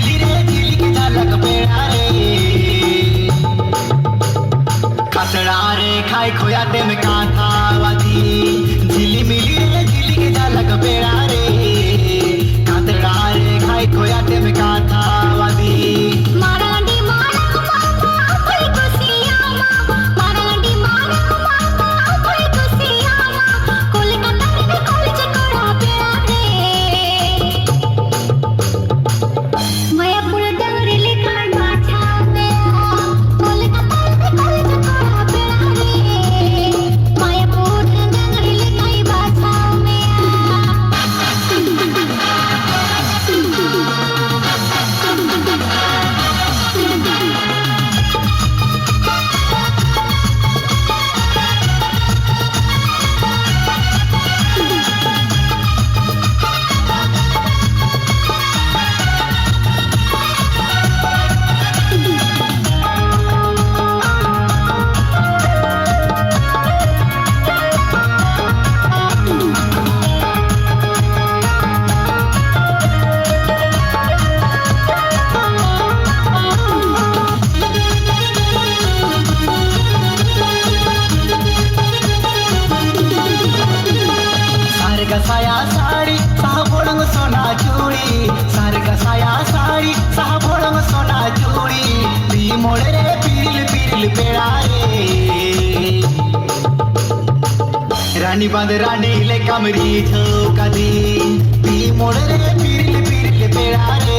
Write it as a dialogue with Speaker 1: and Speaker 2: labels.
Speaker 1: मिली रे झिलिक झलक पेड़ा रे खसड़ा रे खाई खोया टेम कांथा वादी झिली मिली रे झिलिक झलक पेड़ा रे खसड़ा रे खाई खोया टेम कांथा वादी
Speaker 2: मारांडी मारा मामा कोई कुसियामा मारांडी मारा मामा कोई कुसियामा कोलकाता रे कॉलेज कोड़ा पेड़ा रे मायापुर डंगरी लिखा माथा में कोलकाता रे कॉलेज कोड़ा पेड़ा रे मायापुर डंगरी लिखाई भाषा में
Speaker 1: साया साड़ी सहा बोड़ंग सोना चूड़ी सारे साया साड़ी सहा बोड़ंग सोना चूड़ी पी मोड़े रे पीरिल पीरिल पेड़ा रे रानी बांध रानी ले कमरी झोंका दी पी मोड़े रे पीरिल पीरिल पेड़ा रे